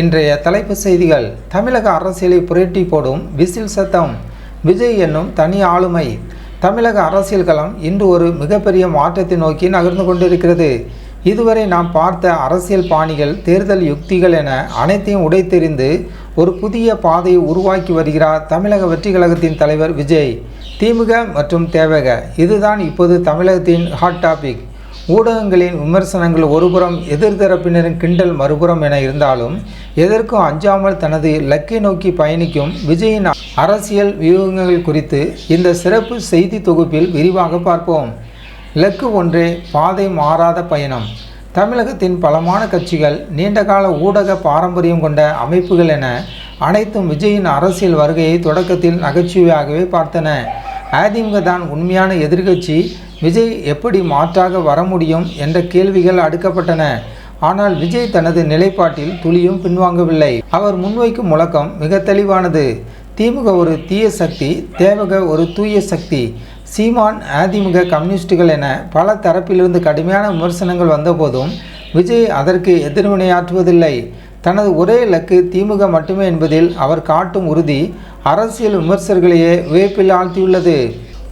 இன்றைய தலைப்பு செய்திகள். தமிழக அரசியலை புரட்டி போடும் விசில் சத்தம். விஜய் என்னும் தனி ஆளுமை. தமிழக அரசியல் களம் இன்று ஒரு மிகப்பெரிய மாற்றத்தை நோக்கி நகர்ந்து கொண்டிருக்கிறது. இதுவரை நாம் பார்த்த அரசியல் பாணிகள், தேர்தல் யுக்திகள் என அனைத்தையும் உடைத்தெறிந்து ஒரு புதிய பாதையை உருவாக்கி வருகிறார் தமிழக வெற்றி கழகத்தின் தலைவர் விஜய். திமுக மற்றும் தேவக, இதுதான் இப்போது தமிழகத்தின் ஹாட் டாபிக். ஊடகங்களின் விமர்சனங்கள் ஒருபுறம், எதிர்தரப்பினரின் கிண்டல் மறுபுறம் என இருந்தாலும் எதற்கும் அஞ்சாமல் தனது இலக்கை நோக்கி பயணிக்கும் விஜயின் அரசியல் வியூகங்கள் குறித்து இந்த சிறப்பு செய்தி தொகுப்பில் விரிவாக பார்ப்போம். இலக்கு ஒன்றே, பாதை மாறாத பயணம். தமிழகத்தின் பலமான கட்சிகள், நீண்டகால ஊடக பாரம்பரியம் கொண்ட அமைப்புகள் என அனைத்தும் விஜயின் அரசியல் வருகையை தொடக்கத்தில் நகைச்சுவையாகவே பார்த்தன. அதிமுக தான் உண்மையான எதிர்க்கட்சி, விஜய் எப்படி மாற்றாக வர முடியும் என்ற கேள்விகள் அடுக்கப்பட்டன. ஆனால் விஜய் தனது நிலைப்பாட்டில் துளியும் பின்வாங்கவில்லை. அவர் முன்வைக்கும் முழக்கம் மிக தெளிவானது. திமுக ஒரு தீய சக்தி, தேவக ஒரு தூய சக்தி. சீமான், அதிமுக, கம்யூனிஸ்டுகள் என பல தரப்பிலிருந்து கடுமையான விமர்சனங்கள் வந்தபோதும் விஜய் அதற்கு எதிர்வினையாற்றுவதில்லை. தனது ஒரே இலக்கு திமுக மட்டுமே என்பதில் அவர் காட்டும் உறுதி அரசியல் விமர்சகர்களையே வியப்பில் ஆழ்த்தியுள்ளது.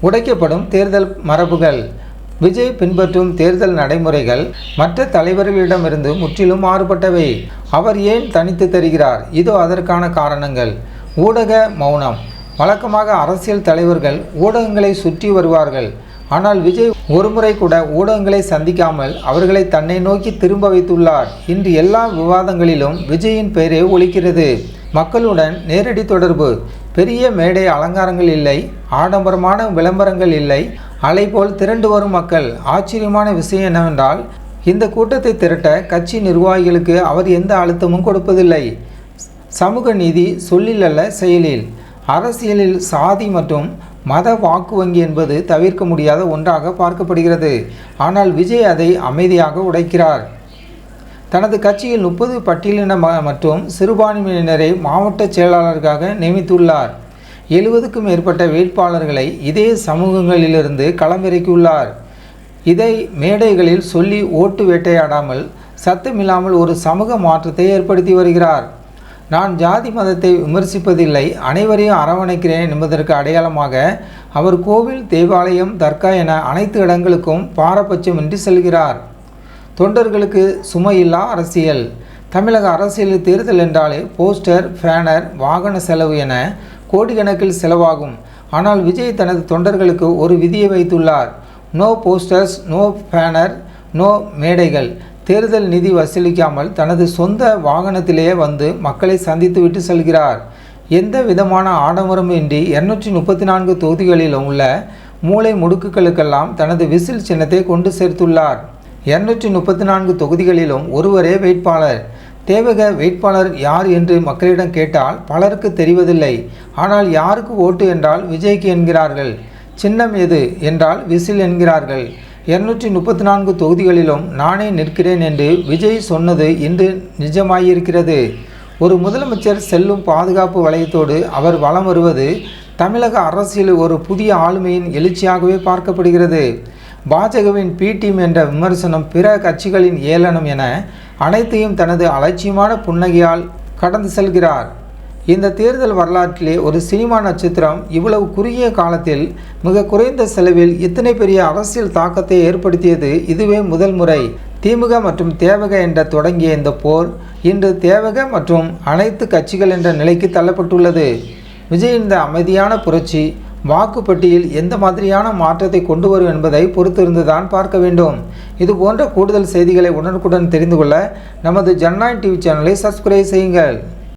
உடைக்கப்படும் தேர்தல் மரபுகள். விஜய் பின்பற்றும் தேர்தல் நடைமுறைகள் மற்ற தலைவர்களிடமிருந்து முற்றிலும் மாறுபட்டவை. அவர் ஏன் தனித்து தருகிறார்? இதோ அதற்கான காரணங்கள். ஊடக மௌனம். வழக்கமாக அரசியல் தலைவர்கள் ஊடகங்களை சுற்றி வருவார்கள். ஆனால் விஜய் ஒருமுறை கூட ஊடகங்களை சந்திக்காமல் அவர்களை தன்னை நோக்கி திரும்ப வைத்துள்ளார். இன்று எல்லா விவாதங்களிலும் விஜயின் பெயரே ஒலிக்கிறது. மக்களுடன் நேரடி தொடர்பு. பெரிய மேடை அலங்காரங்கள் இல்லை, ஆடம்பரமான விளம்பரங்கள் இல்லை, அலை போல் திரண்டு வரும் மக்கள். ஆச்சரியமான விஷயம் என்னவென்றால், இந்த கூட்டத்தை திரட்ட கட்சி நிர்வாகிகளுக்கு அவர் எந்த அழுத்தமும் கொடுப்பதில்லை. சமூக நீதி சொல்லில் அல்ல, செயலில். அரசியலில் சாதி மற்றும் மத வாக்கு வங்கி என்பது தவிர்க்க முடியாத ஒன்றாக பார்க்கப்படுகிறது. ஆனால் விஜய் அதை அமைதியாக உடைக்கிறார். தனது கட்சியில் 30 பட்டியலின மற்றும் சிறுபான்மையினரை மாவட்ட செயலாளர்களாக நியமித்துள்ளார். 70க்கும் மேற்பட்ட வேட்பாளர்களை இதே சமூகங்களிலிருந்து களமிறக்கியுள்ளார். இதை மேடைகளில் சொல்லி ஓட்டு வேட்டையாடாமல், சத்தமில்லாமல் ஒரு சமூக மாற்றத்தை ஏற்படுத்தி வருகிறார். நான் ஜாதி மதத்தை விமர்சிப்பதில்லை, அனைவரையும் அரவணைக்கிறேன் என்பதற்கு அடையாளமாக அவர் கோவில், தேவாலயம், தர்கா என அனைத்து இடங்களுக்கும் பாரபட்சமின்றி செல்கிறார். தொண்டர்களுக்கு சுமையில்லா அரசியல். தமிழக அரசியலில் தேர்தல் என்றாலே போஸ்டர், பேனர், வாகன செலவு என கோடிக்கணக்கில் செலவாகும். ஆனால் விஜய் தனது தொண்டர்களுக்கு ஒரு விதியை வைத்துள்ளார். No posters, no banner, no மேடைகள். தேர்தல் நிதி வசூலிக்காமல் தனது சொந்த வாகனத்திலேயே வந்து மக்களை சந்தித்து விட்டு செல்கிறார். எந்த விதமான ஆடம்பரமும் இன்றி 234 தொகுதிகளிலும் உள்ள மூலை முடுக்குகளுக்கெல்லாம் தனது விசில் சின்னத்தை கொண்டு சேர்த்துள்ளார். 234 தொகுதிகளிலும் ஒருவரே வேட்பாளர். தேவக வேட்பாளர் யார் என்று மக்களிடம் கேட்டால் பலருக்கு தெரிவதில்லை. ஆனால் யாருக்கு ஓட்டு என்றால் விஜய்க்கு என்கிறார்கள். சின்னம் எது என்றால் விசில் என்கிறார்கள். 234 தொகுதிகளிலும் நானே நிற்கிறேன் என்று விஜய் சொன்னது இன்று நிஜமாயிருக்கிறது. ஒரு முதலமைச்சர் செல்லும் பாதுகாப்பு வளையத்தோடு அவர் வலம் வருவது தமிழக அரசியல் ஒரு புதிய ஆளுமையின் எழுச்சியாகவே பார்க்கப்படுகிறது. பாஜகவின் பி டீம் என்ற விமர்சனம், பிற கட்சிகளின் ஏளனம் என அனைத்தையும் தனது அலட்சியமான புன்னகையால் கடந்து செல்கிறார். இந்த தேர்தல் வரலாற்றிலே ஒரு சினிமா நட்சத்திரம் இவ்வளவு குறுகிய காலத்தில் மிக குறைந்த செலவில் இத்தனை பெரிய அரசியல் தாக்கத்தை ஏற்படுத்தியது இதுவே முதல் முறை. திமுக மற்றும் தேவக என்ற தொடங்கிய இந்த போர் இன்று தேவக மற்றும் அனைத்து கட்சிகள் என்ற நிலைக்கு தள்ளப்பட்டுள்ளது. விஜய் இந்த அமைதியான புரட்சி வாக்குப்பட்டியில் எந்த மாதிரியான மாற்றத்தை கொண்டு வரும் என்பதை பொறுத்திருந்துதான் பார்க்க வேண்டும். இது போன்ற கூடுதல் செய்திகளை உடனுக்குடன் தெரிந்து கொள்ள நமது ஜனநாயகம் டிவி சேனலை சப்ஸ்கிரைப் செய்யுங்கள்.